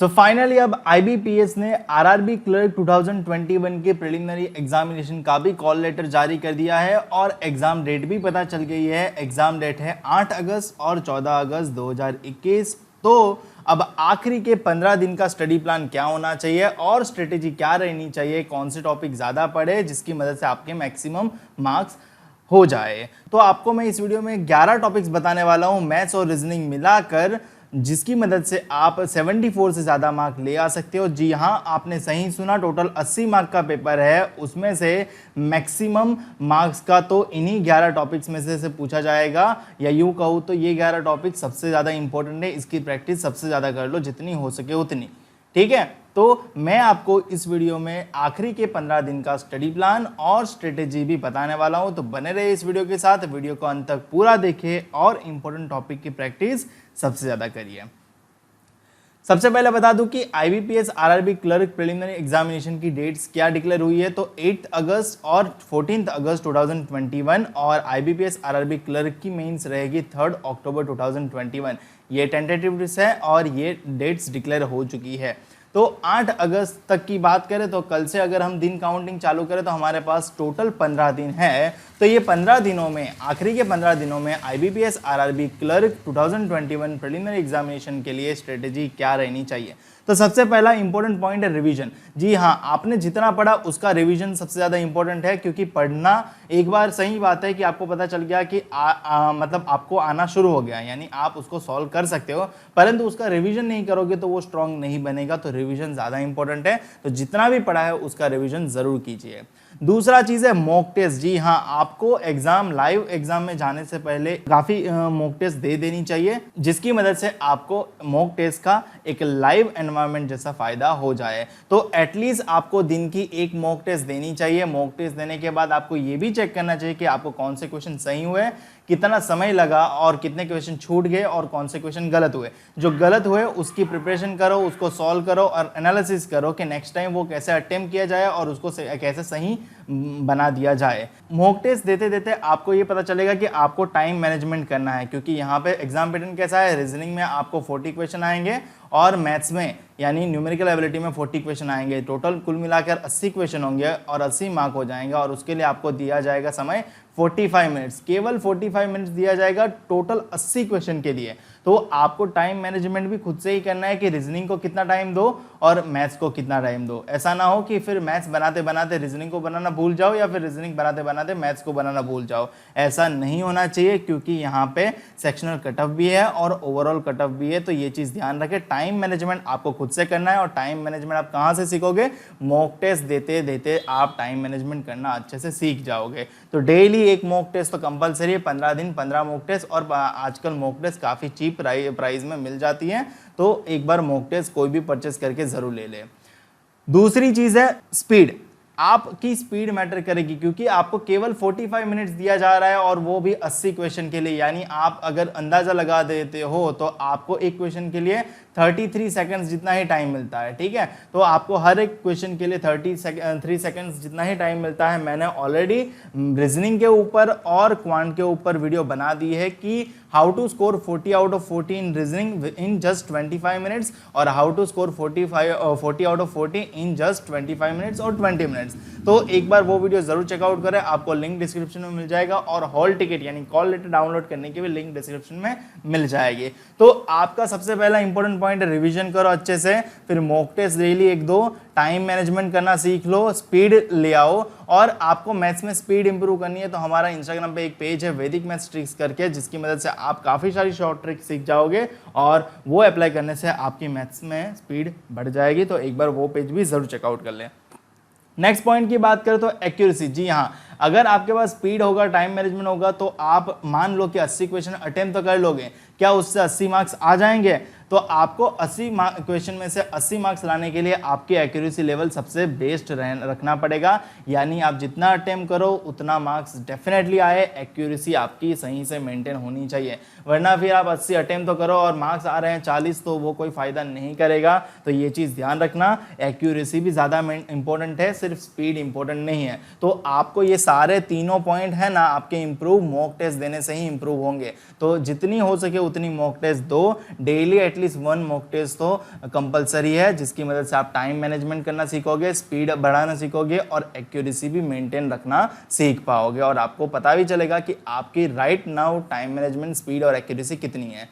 So finally अब IBPS ने RRB clerk 2021 के प्रिलिमिनरी एग्जामिनेशन का भी कॉल लेटर जारी कर दिया है और एग्जाम डेट भी पता चल गई है। एग्जाम डेट है 8 अगस्त और 14 अगस्त 2021। तो अब आखिरी के 15 दिन का स्टडी प्लान क्या होना चाहिए और स्ट्रेटेजी क्या रहनी चाहिए, कौन से टॉपिक ज़्यादा पढ़े जिसकी मदद से आपके मैक्सिमम मार्क्स हो जाए। तो आपको मैं इस वीडियो में 11 टॉपिक्स बताने वाला हूँ मैथ्स और रीजनिंग मिलाकर, जिसकी मदद से आप 74 से ज़्यादा मार्क ले आ सकते हो। जी हाँ, आपने सही सुना, टोटल 80 मार्क का पेपर है, उसमें से मैक्सिमम मार्क्स का तो इन्हीं 11 टॉपिक्स में से पूछा जाएगा, या यूँ कहूँ तो ये 11 टॉपिक सबसे ज़्यादा इंपॉर्टेंट है। इसकी प्रैक्टिस सबसे ज़्यादा कर लो, जितनी हो सके उतनी, ठीक है। तो मैं आपको इस वीडियो में आखिरी के 15 दिन का स्टडी प्लान और स्ट्रेटेजी भी बताने वाला हूं, तो बने रहे इस वीडियो के साथ। वीडियो को अंत तक पूरा देखिए और इंपॉर्टेंट टॉपिक की प्रैक्टिस सबसे ज़्यादा करिए। सबसे पहले बता दूं कि IBPS RRB clerk preliminary examination की डेट्स क्या डिक्लेयर हुई है। तो 8 अगस्त और 14 अगस्त 2021 और आईबीपीएस आरआरबी क्लर्क की मेंस रहेगी 3 अक्टूबर 2021। ये टेंटेटिव है और ये डेट्स डिक्लेयर हो चुकी है। तो 8 अगस्त तक की बात करें तो कल से अगर हम दिन काउंटिंग चालू करें तो हमारे पास टोटल 15 दिन है। तो ये 15 दिनों में, आखिरी के 15 दिनों में IBPS RRB clerk 2021 preliminary examination के लिए स्ट्रेटेजी क्या रहनी चाहिए। तो सबसे पहला इंपॉर्टेंट पॉइंट है रिवीजन। जी हाँ, आपने जितना पढ़ा उसका रिवीजन सबसे ज़्यादा इंपॉर्टेंट है, क्योंकि पढ़ना एक बार सही बात है कि आपको पता चल गया कि मतलब आपको आना शुरू हो गया, यानी आप उसको सॉल्व कर सकते हो, परंतु उसका रिवीजन नहीं करोगे तो वो स्ट्रांग नहीं बनेगा। तो रिवीजन ज़्यादा इंपॉर्टेंट है, तो जितना भी पढ़ा है उसका रिवीजन ज़रूर कीजिए। दूसरा चीज़ है मॉक टेस्ट। जी हाँ, आपको लाइव एग्जाम में जाने से पहले काफ़ी मॉक टेस्ट दे देनी चाहिए, जिसकी मदद से आपको मॉक टेस्ट का एक लाइव एनवायरनमेंट जैसा फ़ायदा हो जाए। तो एटलीस्ट आपको दिन की एक मॉक टेस्ट देनी चाहिए। मॉक टेस्ट देने के बाद आपको ये भी चेक करना चाहिए कि आपको कौन से क्वेश्चन सही हुए, कितना समय लगा और कितने क्वेश्चन छूट गए और कौन से क्वेश्चन गलत हुए। जो गलत हुए उसकी प्रिपरेशन करो, उसको सॉल्व करो और एनालिसिस करो कि नेक्स्ट टाइम वो कैसे अटेम्प्ट किया जाए और उसको कैसे सही बना दिया जाए। मॉक टेस्ट देते देते आपको ये पता चलेगा कि आपको टाइम मैनेजमेंट करना है, क्योंकि यहाँ पे एग्जाम पैटर्न कैसा है, रीजनिंग में आपको 40 क्वेश्चन आएंगे और मैथ्स में यानी न्यूमेरिकल एबिलिटी में 40 क्वेश्चन आएंगे। टोटल कुल मिलाकर 80 क्वेश्चन होंगे और 80 मार्क हो जाएंगे, और उसके लिए आपको दिया जाएगा समय 45 मिनट्स। केवल 45 मिनट्स दिया जाएगा टोटल 80 क्वेश्चन के लिए। तो आपको टाइम मैनेजमेंट भी खुद से ही करना है कि रीजनिंग को कितना टाइम दो और मैथ्स को कितना टाइम दो। ऐसा ना हो कि फिर मैथ्स बनाते बनाते रीजनिंग को बनाना भूल जाओ या फिर रीजनिंग बनाते बनाते मैथ्स को बनाना भूल जाओ। ऐसा नहीं होना चाहिए, क्योंकि यहाँ पे सेक्शनल कट ऑफ भी है और ओवरऑल कट ऑफ भी है। तो ये चीज़ ध्यान रखें, टाइम मैनेजमेंट आपको खुद से करना है। और टाइम मैनेजमेंट आप कहाँ से सीखोगे? मॉक टेस्ट देते देते आप टाइम मैनेजमेंट करना अच्छे से सीख जाओगे। तो डेली एक मॉक टेस्ट तो कंपलसरी है, 15 दिन 15 मॉक टेस्ट। और आजकल मॉक टेस्ट काफ़ी चीप प्राइस में मिल जाती है, तो एक बार मॉक टेस्ट कोई भी परचेस करके ज़रूर ले ले। दूसरी चीज़ है स्पीड। आपकी स्पीड मैटर करेगी, क्योंकि आपको केवल 45 मिनट्स दिया जा रहा है और वो भी 80 क्वेश्चन के लिए। यानी आप अगर अंदाज़ा लगा देते हो तो आपको एक क्वेश्चन के लिए 33 सेकंड्स जितना ही टाइम मिलता है, ठीक है। तो आपको हर एक क्वेश्चन के लिए 33 सेकंड्स जितना ही टाइम मिलता है। मैंने ऑलरेडी रीजनिंग के ऊपर और क्वांट के ऊपर वीडियो बना दी है कि how to score 40 out of 40 in reasoning in just 25 minutes और how to score 40 out of 40 in just 25 minutes और 20 मिनट्स। तो एक बार वो वीडियो जरूर चेकआउट करें, आपको लिंक डिस्क्रिप्शन में मिल जाएगा, और हॉल टिकट यानी कॉल लेटर डाउनलोड करने की भी लिंक डिस्क्रिप्शन में मिल जाएगी। तो आपका सबसे पहला इंपॉर्टेंट पॉइंट है रिवीजन करो अच्छे से, फिर mock test daily 1-2, time management करना सीख लो, स्पीड ले आओ। और आपको मैथ्स में स्पीड इंप्रूव करनी है तो हमारा इंस्टाग्राम पे एक पेज है वैदिक मैथ्स ट्रिक्स करके, जिसकी मदद से आप काफ़ी सारी शॉर्ट ट्रिक्स सीख जाओगे और वो अप्लाई करने से आपकी मैथ्स में स्पीड बढ़ जाएगी। तो एक बार वो पेज भी ज़रूर चेकआउट कर लें। नेक्स्ट पॉइंट की बात करें तो एक्यूरेसी। जी हाँ, अगर आपके पास स्पीड होगा, टाइम मैनेजमेंट होगा, तो आप मान लो कि 80 क्वेश्चन अटेम्प्ट तो कर लोगे, क्या उससे 80 मार्क्स आ जाएंगे? तो आपको 80 क्वेश्चन में से 80 मार्क्स लाने के लिए आपकी एक्यूरेसी लेवल सबसे बेस्ट रखना पड़ेगा। यानी आप जितना अटेम्प्ट करो उतना मार्क्स डेफिनेटली आए, एक्यूरेसी आपकी सही से मेंटेन होनी चाहिए। वरना फिर आप 80 अटेम्प्ट तो करो और मार्क्स आ रहे हैं 40 तो वो कोई फ़ायदा नहीं करेगा। तो ये चीज़ ध्यान रखना, एक्यूरेसी भी ज़्यादा इंपॉर्टेंट है, सिर्फ स्पीड इंपॉर्टेंट नहीं है। तो आपको ये सारे तीनों पॉइंट है ना आपके इंप्रूव मॉक टेस्ट देने से ही इंप्रूव होंगे। तो जितनी हो सके उतनी मॉक टेस्ट दो, डेली एटलीस्ट 1 मॉक टेस्ट तो कंपलसरी है, जिसकी मदद से आप टाइम मैनेजमेंट करना सीखोगे, स्पीड बढ़ाना सीखोगे और एक्यूरेसी भी मेंटेन रखना सीख पाओगे और आपको पता भी चलेगा कि आपकी right now time management, speed और एक्यूरेसी कितनी है।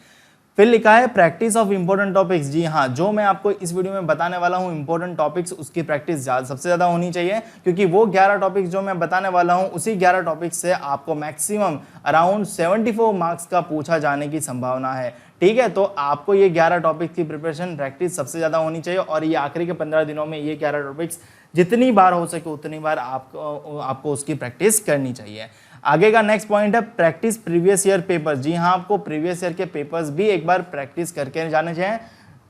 फिर लिखा है प्रैक्टिस ऑफ इंपॉर्टेंट टॉपिक्स। जी हाँ, जो मैं आपको इस वीडियो में बताने वाला हूँ इंपॉर्टेंट टॉपिक्स, उसकी प्रैक्टिस सबसे ज़्यादा होनी चाहिए, क्योंकि वो 11 टॉपिक्स जो मैं बताने वाला हूँ उसी 11 टॉपिक्स से आपको मैक्सिमम अराउंड 74 मार्क्स का पूछा जाने की संभावना है। ठीक है, तो आपको ये 11 टॉपिक्स की प्रिपरेशन प्रैक्टिस सबसे ज़्यादा होनी चाहिए और ये आखिरी के 15 दिनों में ये 11 टॉपिक्स जितनी बार हो सके उतनी बार आपको उसकी प्रैक्टिस करनी चाहिए। आगे का नेक्स्ट पॉइंट है प्रैक्टिस प्रीवियस ईयर पेपर्स। जी हाँ, आपको प्रीवियस ईयर के पेपर्स भी एक बार प्रैक्टिस करके जाने चाहिए,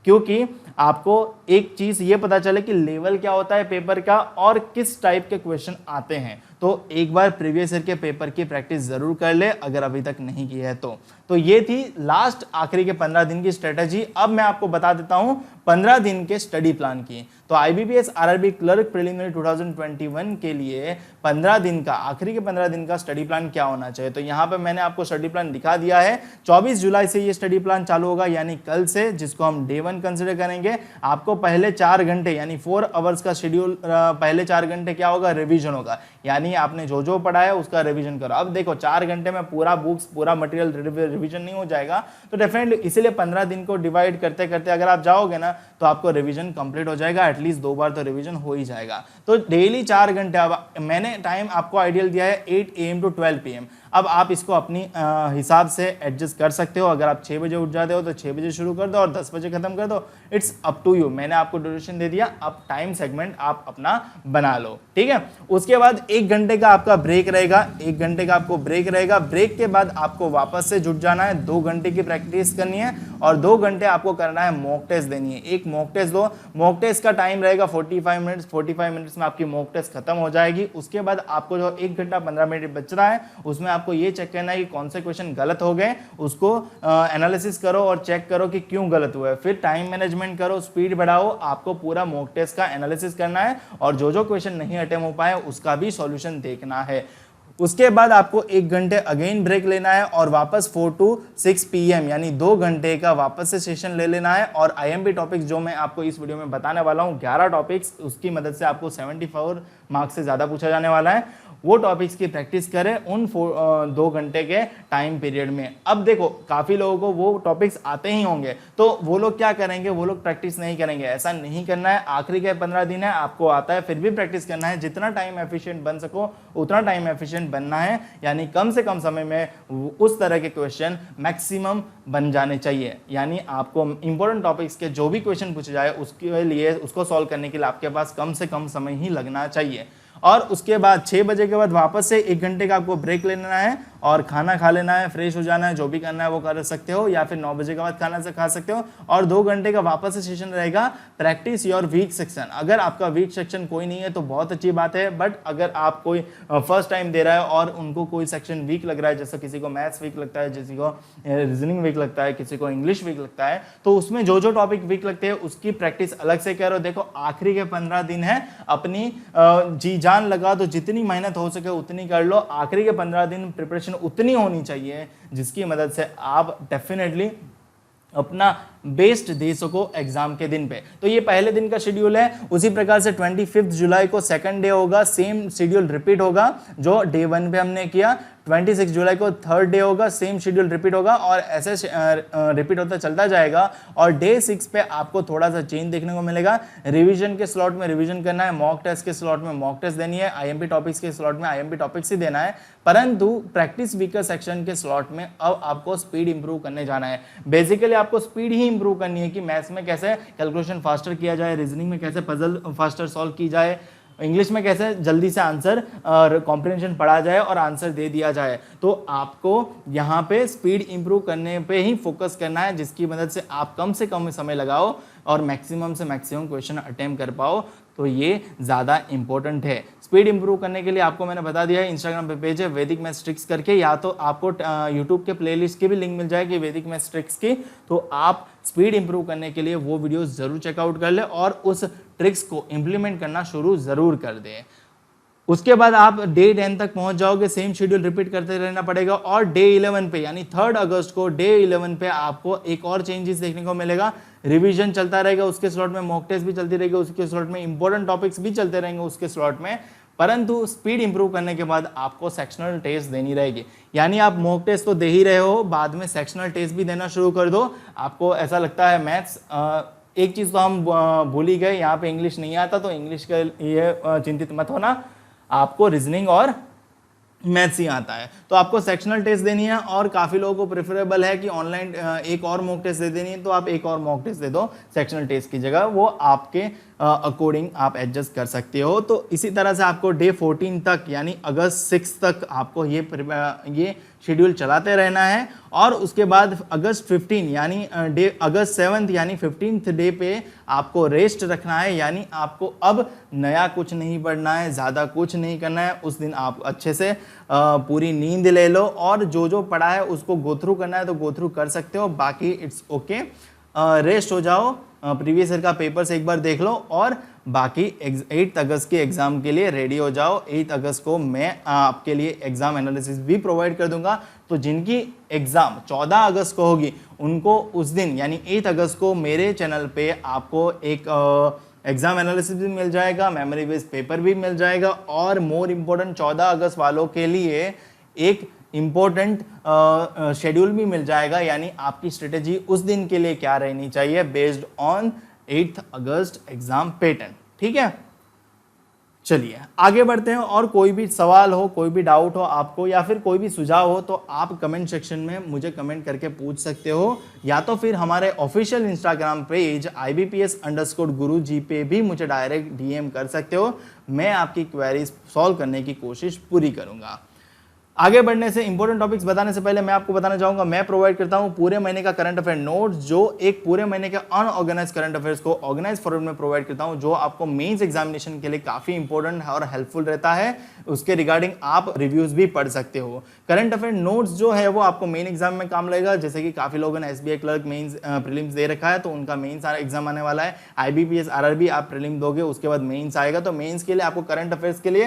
क्योंकि आपको एक चीज़ ये पता चले कि लेवल क्या होता है पेपर का और किस टाइप के क्वेश्चन आते हैं। तो एक बार प्रीवियस ईयर के पेपर की प्रैक्टिस ज़रूर कर ले अगर अभी तक नहीं की है तो ये थी लास्ट आखिरी के 15 दिन की स्ट्रेटजी। अब मैं आपको बता देता हूं 15 दिन के स्टडी प्लान की। तो IBPS RRB क्लर्क प्रीलिमिनरी 2021 के लिए 15 दिन का, आखिरी के 15 दिन का स्टडी प्लान क्या होना चाहिए। तो यहाँ पे मैंने आपको स्टडी प्लान दिखा दिया है। 24 जुलाई से ये स्टडी प्लान चालू होगा, यानी कल से, जिसको हम डे 1 कंसिडर करेंगे। आपको पहले 4 घंटे यानी 4 आवर्स का शेड्यूल, पहले 4 घंटे क्या होगा, रिविजन होगा, यानी आपने जो जो पढ़ा है उसका रिवीजन करो। अब देखो 4 घंटे में पूरा बुक्स, पूरा मटेरियल रिवीजन नहीं हो जाएगा, तो डेफिनेटली इसीलिए 15 दिन को डिवाइड करते करते अगर आप जाओगे ना तो आपको रिवीजन कंप्लीट हो जाएगा, एटलीस्ट 2 बार तो रिवीजन हो ही जाएगा। तो डेली 4 घंटे, अब मैंने टाइम आपको आइडियल दिया है 8 AM to 12 PM। अब आप इसको अपनी हिसाब से एडजस्ट कर सकते हो। अगर आप 6 बजे उठ जाते हो तो 6 बजे शुरू कर दो और 10 बजे खत्म कर दो, इट्स अप टू यू। मैंने आपको ड्यूरेशन दे दिया, अब टाइम सेगमेंट आप अपना बना लो। ठीक है, उसके बाद 1 घंटे का आपका ब्रेक रहेगा, 1 घंटे का आपको ब्रेक रहेगा। ब्रेक के बाद आपको वापस से जुट जाना है, 2 घंटे की प्रैक्टिस करनी है और 2 घंटे आपको करना है मॉक टेस्ट देनी है। एक मॉक टेस्ट दो, मॉक टेस्ट का टाइम रहेगा 45 मिनट्स। 45 मिनट्स में आपकी मॉक टेस्ट खत्म हो जाएगी। उसके बाद आपको जो 1 घंटा 15 मिनट बच रहा है उसमें आपको ये चेक करना है कि कौन से क्वेश्चन गलत हो गए, उसको एनालिसिस करो और चेक करो कि क्यों गलत हुआ है। फिर टाइम मैनेजमेंट करो, स्पीड बढ़ाओ, आपको पूरा मॉक टेस्ट का एनालिसिस करना है और जो जो क्वेश्चन नहीं अटेम्प्ट हो पाए उसका भी सॉल्यूशन देखना है। उसके बाद आपको 1 घंटे अगेन ब्रेक लेना है और वापस 4 to 6 PM यानी 2 घंटे का वापस से सेशन ले लेना है। और IMP टॉपिक्स जो मैं आपको इस वीडियो में बताने वाला हूँ 11 टॉपिक्स, उसकी मदद से आपको 74 मार्क्स से ज़्यादा पूछा जाने वाला है। वो टॉपिक्स की प्रैक्टिस करें उन 2 घंटे के टाइम पीरियड में। अब देखो काफ़ी लोगों को वो टॉपिक्स आते ही होंगे, तो वो लोग क्या करेंगे, वो लोग प्रैक्टिस नहीं करेंगे। ऐसा नहीं करना है, आखिरी के 15 दिन है, आपको आता है फिर भी प्रैक्टिस करना है। जितना टाइम एफिशिएंट बन सको उतना टाइम एफिशिएंट बनना है, यानी कम से कम समय में उस तरह के क्वेश्चन मैक्सिमम बन जाने चाहिए। यानी आपको इंपॉर्टेंट टॉपिक्स के जो भी क्वेश्चन पूछे जाए उसके लिए, उसको सॉल्व करने के लिए आपके पास कम से कम समय ही लगना चाहिए। और उसके बाद 6 बजे के बाद वापस से 1 घंटे का आपको ब्रेक लेना है और खाना खा लेना है, फ्रेश हो जाना है, जो भी करना है वो कर सकते हो, या फिर 9 बजे के बाद खाना से खा सकते हो। और 2 घंटे का वापस से सेशन रहेगा प्रैक्टिस योर वीक सेक्शन। अगर आपका वीक सेक्शन कोई नहीं है तो बहुत अच्छी बात है, बट अगर आप कोई फर्स्ट टाइम दे रहा है और उनको कोई सेक्शन वीक लग रहा है, जैसे किसी को मैथ्स वीक लगता है, किसी को रीजनिंग वीक लगता है, किसी को इंग्लिश वीक लगता है, तो उसमें जो जो टॉपिक वीक लगते हैं उसकी प्रैक्टिस अलग से करो। देखो आखिरी के 15 दिन है, अपनी जी जान लगा दो, जितनी मेहनत हो सके उतनी कर लो। आखिरी के 15 दिन प्रिपरेशन उतनी होनी चाहिए जिसकी मदद से आप डेफिनेटली अपना बेस्ट दे सको एग्जाम के दिन पे। तो ये पहले दिन का शेड्यूल है। उसी प्रकार से 25 जुलाई को सेकंड डे होगा, सेम शेड्यूल रिपीट होगा जो डे 1 पे हमने किया। 26 जुलाई को थर्ड डे होगा, सेम शेड्यूल रिपीट होगा और ऐसे रिपीट होता चलता जाएगा। और डे 6 पे आपको थोड़ा सा चेंज देखने को मिलेगा। रिवीजन के स्लॉट में रिवीजन करना है, मॉक टेस्ट के स्लॉट में मॉक टेस्ट देनी है, IMP टॉपिक्स के स्लॉट में IMP टॉपिक्स ही देना है। परंतु प्रैक्टिस वीकर सेक्शन के स्लॉट में अब आपको स्पीड इंप्रूव करने जाना है। बेसिकली आपको स्पीड ही इंप्रूव करनी है कि मैथ्स में कैसे कैलकुलेशन फास्टर किया जाए, रीजनिंग में कैसे पजल फास्टर सॉल्व की जाए, इंग्लिश में कैसे जल्दी से आंसर कॉम्प्रिहेंशन पढ़ा जाए और आंसर दे दिया जाए। तो आपको यहाँ पे स्पीड इंप्रूव करने पे ही फोकस करना है, जिसकी मदद से आप कम से कम समय लगाओ और मैक्सिमम से मैक्सिमम क्वेश्चन अटेम्प्ट कर पाओ। तो ये ज़्यादा इंपॉर्टेंट है। स्पीड इंप्रूव करने के लिए आपको मैंने बता दिया है, इंस्टाग्राम पे पेज है वैदिक मैथ्स ट्रिक्स करके, या तो आपको यूट्यूब के प्लेलिस्ट की भी लिंक मिल जाएगी वैदिक मैथ्स ट्रिक्स की। तो आप स्पीड इंप्रूव करने के लिए वो वीडियो ज़रूर चेकआउट कर ले और उस ट्रिक्स को इम्प्लीमेंट करना शुरू ज़रूर कर दें। उसके बाद आप डे 10 तक पहुंच जाओगे, सेम शेड्यूल रिपीट करते रहना पड़ेगा। और डे 11 पे यानी 3 अगस्त को डे 11 पे आपको एक और चेंजेस देखने को मिलेगा। रिवीजन चलता रहेगा उसके स्लॉट में, मॉक टेस्ट भी चलती रहेगी उसके स्लॉट में, इंपॉर्टेंट टॉपिक्स भी चलते रहेंगे उसके स्लॉट में। परंतु स्पीड इंप्रूव करने के बाद आपको सेक्शनल टेस्ट देनी रहेगी। यानी आप मॉक टेस्ट तो दे ही रहे हो, बाद में सेक्शनल टेस्ट भी देना शुरू कर दो। आपको ऐसा लगता है मैथ्स, एक चीज़ तो हम भूल ही गए, यहाँ पे इंग्लिश नहीं आता, तो इंग्लिश के लिए चिंतित मत होना, आपको रीजनिंग और मैथ्स ही आता है। तो आपको सेक्शनल टेस्ट देनी है और काफ़ी लोगों को प्रेफरेबल है कि ऑनलाइन एक और मॉक टेस्ट दे देनी है, तो आप एक और मॉक टेस्ट दे दो सेक्शनल टेस्ट की जगह, वो आपके अकॉर्डिंग आप एडजस्ट कर सकते हो। तो इसी तरह से आपको डे 14 तक यानी अगस्त 6 तक आपको ये शेड्यूल चलाते रहना है। और उसके बाद अगस्त 15 यानी अगस्त 7 यानी 15th डे पे आपको रेस्ट रखना है, यानी आपको अब नया कुछ नहीं पढ़ना है, ज़्यादा कुछ नहीं करना है। उस दिन आप अच्छे से पूरी नींद ले लो और जो जो पढ़ा है उसको गो थ्रू करना है तो गो थ्रू कर सकते हो, बाकी इट्स ओके। रेस्ट हो जाओ, प्रीवियस ईयर का पेपर्स एक बार देख लो और बाकी 8 अगस्त के एग्जाम के लिए रेडी हो जाओ। 8 अगस्त को मैं आपके लिए एग्जाम एनालिसिस भी प्रोवाइड कर दूंगा। तो जिनकी एग्जाम 14 अगस्त को होगी उनको उस दिन यानी 8 अगस्त को मेरे चैनल पे आपको एक एग्जाम एनालिसिस भी मिल जाएगा, मेमोरी बेस्ड पेपर भी मिल जाएगा और मोर इम्पोर्टेंट 14 अगस्त वालों के लिए एक इम्पोर्टेंट शेड्यूल भी मिल जाएगा, यानी आपकी स्ट्रेटेजी उस दिन के लिए क्या रहनी चाहिए based on 8 August exam pattern. ठीक है, चलिए आगे बढ़ते हैं। और कोई भी सवाल हो, कोई भी डाउट हो आपको या फिर कोई भी सुझाव हो तो आप कमेंट सेक्शन में मुझे कमेंट करके पूछ सकते हो, या तो फिर हमारे ऑफिशियल इंस्टाग्राम पेज IBPS_गुरुजी पे भी मुझे डायरेक्ट DM कर सकते हो। मैं आपकी क्वेरीज सॉल्व करने की कोशिश पूरी करूंगा। आगे बढ़ने से इंपॉर्टेंट टॉपिक्स बताने से पहले मैं आपको बताना चाहूंगा, मैं प्रोवाइड करता हूं पूरे महीने का करंट अफेयर नोट्स, जो एक पूरे महीने के अनऑर्गेनाइज करंट अफेयर्स को ऑर्गेनाइज फॉर्मेट में प्रोवाइड करता हूं, जो आपको मेंस एग्जामिनेशन के लिए काफी इंपॉर्टेंट और हेल्पफुल रहता है। उसके रिगार्डिंग आप रिव्यूज भी पढ़ सकते हो। करंट अफेयर नोट्स जो है वो आपको मेन एग्जाम में काम लगेगा। जैसे कि काफी लोगों ने SBI क्लर्क मेंस प्रीलिम्स दे रखा है, तो उनका मेंस एग्जाम आने वाला है। IBPS RRB आप प्रीलिम दोगे, उसके बाद मेंस आएगा, तो मेंस के लिए आपको करंट अफेयर्स के लिए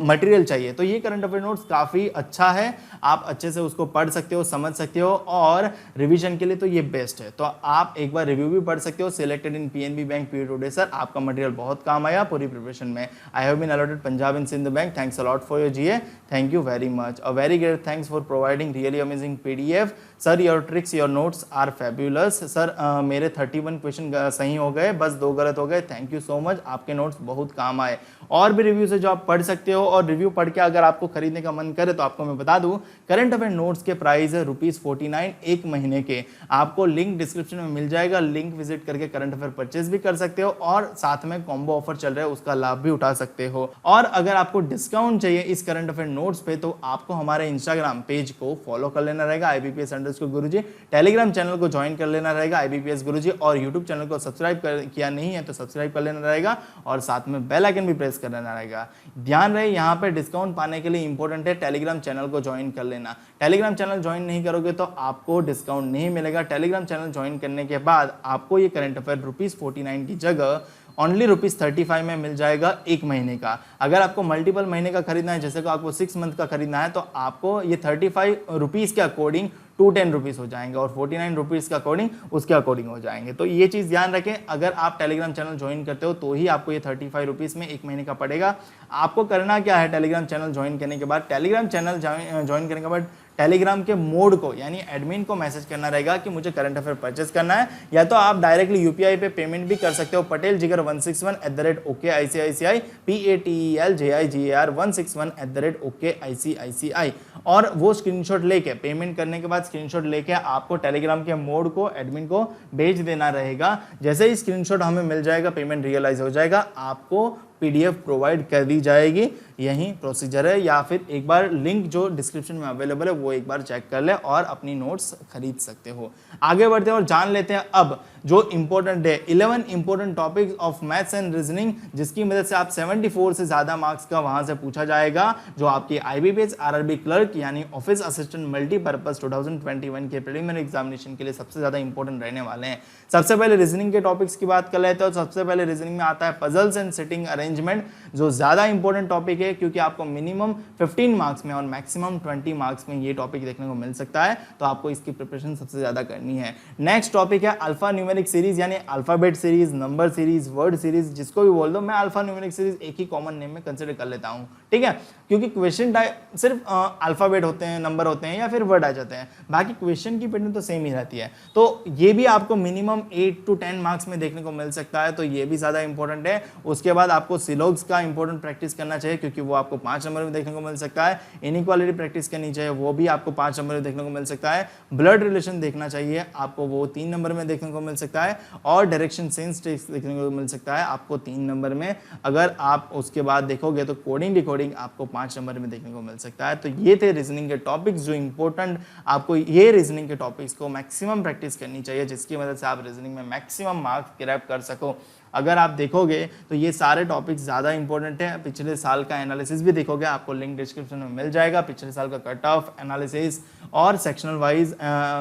मटेरियल चाहिए। तो ये करंट अफेयर नोट्स काफी अच्छा है, आप अच्छे से उसको पढ़ सकते हो, समझ सकते हो और रिवीजन के लिए तो ये बेस्ट है। तो आप एक बार रिव्यू भी पढ़ सकते हो। Selected in PNB bank PO today sir, आपका मटेरियल बहुत काम आया पूरी प्रिपरेशन में। I have been allotted Punjab and Sind bank, thanks a lot for your GA, thank you very much. A very great thanks for providing really amazing PDF sir, your tricks your notes are fabulous sir. मेरे 31 question सही हो गए, बस 2 गलत हो गए, thank you so much, आपके notes बहुत काम आए। और भी रिव्यू से जो आप पढ़ सकते हो, और रिव्यू पढ़ के अगर आपको खरीदने का मन करे तो आपको मैं बता दूं, करंट अफेयर नोट्स के प्राइस है ₹49 एक महीने के। आपको लिंक डिस्क्रिप्शन में मिल जाएगा, लिंक विजिट करके करंट अफेयर परचेज भी कर सकते हो और साथ में कॉम्बो ऑफर चल रहा है, उसका लाभ भी उठा सकते हो। और अगर आपको डिस्काउंट चाहिए इस करंट अफेयर नोट्स पे तो आपको हमारे इंस्टाग्राम पेज को फॉलो कर लेना रहेगा IBPS_गुरुजी, टेलीग्राम चैनल को ज्वाइन कर लेना रहेगा IBPS गुरुजी, और यूट्यूब चैनल को सब्सक्राइब किया नहीं है तो सब्सक्राइब कर लेना रहेगा और साथ में बेल आइकन भी प्रेस कर लेना रहेगा। ध्यान रहे यहाँ पे डिस्काउंट पाने के लिए इंपॉर्टेंट है टेलीग्राम चैनल को ज्वाइन कर लेना। टेलीग्राम चैनल ज्वाइन नहीं करोगे तो आपको डिस्काउंट नहीं मिलेगा। टेलीग्राम चैनल ज्वाइन करने के बाद आपको ये करंट अफेयर ₹49 की जगह ओनली ₹35 में मिल जाएगा एक महीने का। अगर आपको मल्टीपल महीने का खरीदना है, जैसे कि आपको 6 मंथ का खरीदना है, तो आपको ये ₹35 के अकॉर्डिंग ₹210 हो जाएंगे और ₹49 के अकॉर्डिंग उसके अकॉर्डिंग हो जाएंगे। तो ये चीज़ ध्यान रखें, अगर आप टेलीग्राम चैनल ज्वाइन करते हो तो ही आपको ये ₹35 में एक महीने का पड़ेगा। आपको करना क्या है, टेलीग्राम चैनल ज्वाइन करने के बाद, टेलीग्राम चैनल ज्वाइन करने के बाद टेलीग्राम के मोड को यानी एडमिन को मैसेज करना रहेगा कि मुझे करंट अफेयर परचेस करना है, या तो आप डायरेक्टली UPI पे पेमेंट भी कर सकते हो, pateljigar161@OKICICI, PATELJIGAR161@OKICICI, और वो स्क्रीनशॉट लेके पेमेंट करने के बाद स्क्रीनशॉट लेके आपको टेलीग्राम के मोड को एडमिन को भेज देना रहेगा। जैसे ही स्क्रीनशॉट हमें मिल जाएगा, पेमेंट रियलाइज हो जाएगा, आपको PDF प्रोवाइड कर दी जाएगी। यही प्रोसीजर है, या फिर एक बार लिंक जो डिस्क्रिप्शन में अवेलेबल है वो एक बार चेक कर ले और अपनी नोट्स खरीद सकते हो। आगे बढ़ते हैं और जान लेते हैं अब जो इंपॉर्टेंट है 11 important topics of maths and reasoning, जिसकी मदद से आप 74 से ज्यादा मार्क्स का वहां से पूछा जाएगा, जो आपकी IBPS RRB क्लर्क यानी ऑफिस असिस्टेंट मल्टीपर्पज 2021 के प्रीलिमिनरी एग्जामिनेशन के लिए सबसे ज्यादा इंपॉर्टेंट रहने वाले हैं। सबसे पहले रीजनिंग के टॉपिक्स की बात कर लेते हैं। सबसे पहले रीजनिंग में आता है पजल्स एंड सिटिंग अरेंजमेंट, जो ज्यादा इंपॉर्टेंट टॉपिक है क्योंकि आपको मिनिमम 15 मार्क्स में और मैक्सिमम 20 मार्क्स में ये टॉपिक देखने को मिल सकता है, तो आपको इसकी प्रिपरेशन सबसे ज्यादा करनी है। नेक्स्ट टॉपिक है अल्फा न्यूमेरिक सीरीज यानी alphabet series, number series, word series, जिसको भी बोल दो। मैं अल्फा न्यूमेरिक सीरीज एक ही कॉमन नेम में कंसिडर कर लेता हूं, ठीक है, क्योंकि क्वेश्चन टाइप सिर्फ अल्फाबेट होते हैं, नंबर होते हैं या फिर वर्ड आ जाते हैं, बाकी क्वेश्चन की पैटर्न तो सेम ही रहती है। तो ये भी आपको मिनिमम 8 to 10 मार्क्स में देखने को मिल सकता है, तो ये भी ज्यादा इंपॉर्टेंट है। उसके बाद आपको सिलोग्स का इंपॉर्टेंट प्रैक्टिस करना चाहिए क्योंकि वो आपको 5 नंबर में देखने को मिल सकता है। इनइक्वालिटी प्रैक्टिस करनी चाहिए, वो भी आपको 5 नंबर में देखने को मिल सकता है। ब्लड रिलेशन देखना चाहिए आपको, वो 3 नंबर में देखने को मिल सकता है। और डायरेक्शन सेंस ट्रिक्स देखने को मिल सकता है आपको 3 नंबर में। अगर आप उसके बाद देखोगे तो कोडिंग डिकोडिंग आपको 5 नंबर में देखने को मिल सकता है। तो ये थे रीजनिंग के टॉपिक्स जो इंपॉर्टेंट, आपको ये रीजनिंग के टॉपिक्स को मैक्सिमम प्रैक्टिस करनी चाहिए, जिसकी मदद से आप रीजनिंग में मैक्सिमम मार्क्स ग्रैब कर सको। अगर आप देखोगे तो ये सारे टॉपिक्स ज़्यादा इंपॉर्टेंट है। पिछले साल का एनालिसिस भी देखोगे, आपको लिंक डिस्क्रिप्शन में मिल जाएगा। पिछले साल का कट ऑफ एनालिसिस और सेक्शनल वाइज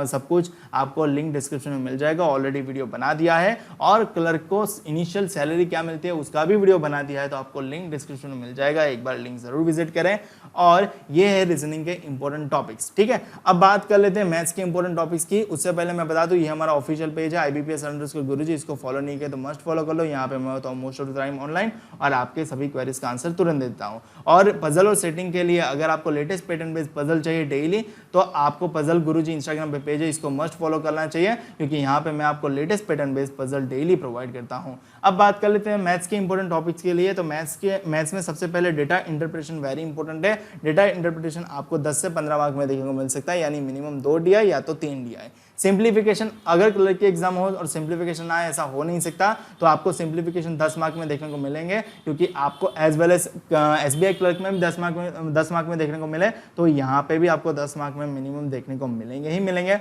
सब कुछ आपको लिंक डिस्क्रिप्शन में मिल जाएगा। ऑलरेडी वीडियो बना दिया है, और क्लर्क को इनिशियल सैलरी क्या मिलती है उसका भी वीडियो बना दिया है, तो आपको लिंक डिस्क्रिप्शन में मिल जाएगा। एक बार लिंक जरूर विजिट करें। और ये है रीजनिंग के इंपॉर्टेंट टॉपिक्स, ठीक है। अब बात कर लेते हैं मैथ्स के इंपॉर्टेंट टॉपिक्स की। उससे पहले मैं बता दूं, ये हमारा ऑफिशियल पेज है IBPS_गुरुजी, इसको फॉलो नहीं किया तो मस्ट फॉलो कर लो। यहाँ पे मैं होता हूँ most of the time online और आपके सभी क्वेरीज का आंसर तुरंत देता हूँ। और पजल और सेटिंग के लिए अगर आपको लेटेस्ट पैटर्न बेस्ड पजल चाहिए डेली, तो आपको पजल गुरुजी इंस्टाग्राम पे पेज है, इसको मस्ट फॉलो करना चाहिए क्योंकि यहाँ पे मैं आपको latest pattern based puzzle daily provide करता हूँ। अब बात कर लेते हैं मैथ्स के इंपॉर्टेंट टॉपिक्स के लिए। तो मैथ्स में सबसे पहले डेटा इंटरप्रिटेशन वेरी इंपॉर्टेंट है। डेटा इंटरप्रिटेशन आपको 10 से 15 मार्क में देखने को मिल सकता है, यानी मिनिमम 2 DI या तो 3 DI। सिंप्लीफिकेशन, अगर क्लर्क के एग्जाम हो और सिंप्लीफिकेशन आए, ऐसा हो नहीं सकता, तो आपको सिंप्लीफिकेशन 10 मार्क में देखने को मिलेंगे, क्योंकि आपको as well as SBI clerk में भी 10 मार्क में देखने को मिले, तो यहाँ पे भी आपको 10 मार्क में मिनिमम देखने को मिलेंगे ही मिलेंगे।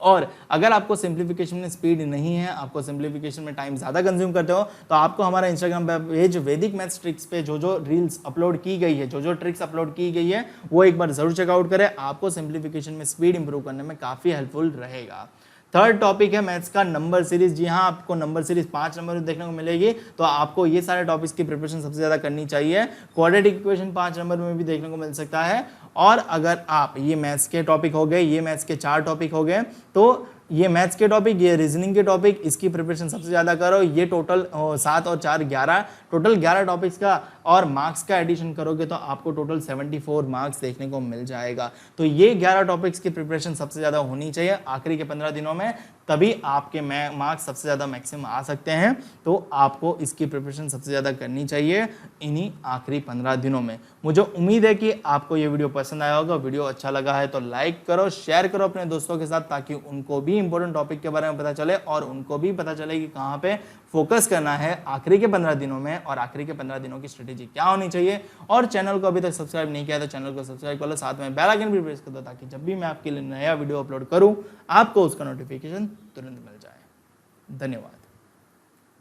और अगर आपको सिंप्लीफिकेशन में स्पीड नहीं है, आपको सिंप्लीफिकेशन में टाइम ज़्यादा कंज्यूम करते हो, तो आपको हमारा इंस्टाग्राम पेज वैदिक मैथ्स ट्रिक्स पे जो रील्स अपलोड की गई है, जो ट्रिक्स अपलोड की गई है, वो एक बार जरूर चेकआउट करें। आपको सिंप्लीफिकेशन में स्पीड इंप्रूव करने में काफ़ी हेल्पफुल रहेगा। थर्ड टॉपिक है मैथ्स का नंबर सीरीज। जी हाँ, आपको नंबर सीरीज 5 नंबर में देखने को मिलेगी, तो आपको ये सारे टॉपिक्स की प्रिपरेशन सबसे ज़्यादा करनी चाहिए। क्वाड्रेटिक इक्वेशन 5 नंबर में भी देखने को मिल सकता है। और अगर आप, ये मैथ्स के टॉपिक हो गए, ये मैथ्स के 4 टॉपिक हो गए, तो ये मैथ्स के टॉपिक, ये रीजनिंग के टॉपिक, इसकी प्रिपरेशन सबसे ज़्यादा करो। ये टोटल 7 और 4 11, टोटल 11 टॉपिक्स का और मार्क्स का एडिशन करोगे तो आपको टोटल 74 मार्क्स देखने को मिल जाएगा। तो ये 11 टॉपिक्स की प्रिपरेशन सबसे ज़्यादा होनी चाहिए आखिरी के 15 दिनों में, तभी आपके मार्क्स सबसे ज़्यादा मैक्सिमम आ सकते हैं। तो आपको इसकी प्रिपरेशन सबसे ज़्यादा करनी चाहिए इन्हीं आखिरी 15 दिनों में। मुझे उम्मीद है कि आपको ये वीडियो पसंद आया होगा। वीडियो अच्छा लगा है तो लाइक करो, शेयर करो अपने दोस्तों के साथ, ताकि उनको भी इंपॉर्टेंट टॉपिक के बारे में पता चले और उनको भी पता चले कि कहाँ पे फोकस करना है आखिरी के 15 दिनों में, और आखिरी के 15 दिनों की स्ट्रेटेजी क्या होनी चाहिए। और चैनल को अभी तक सब्सक्राइब नहीं किया तो चैनल को सब्सक्राइब कर लो, साथ में बेल आइकन भी प्रेस कर दो, ताकि जब भी मैं आपके लिए नया वीडियो अपलोड करूं आपको उसका नोटिफिकेशन तुरंत मिल जाए। धन्यवाद।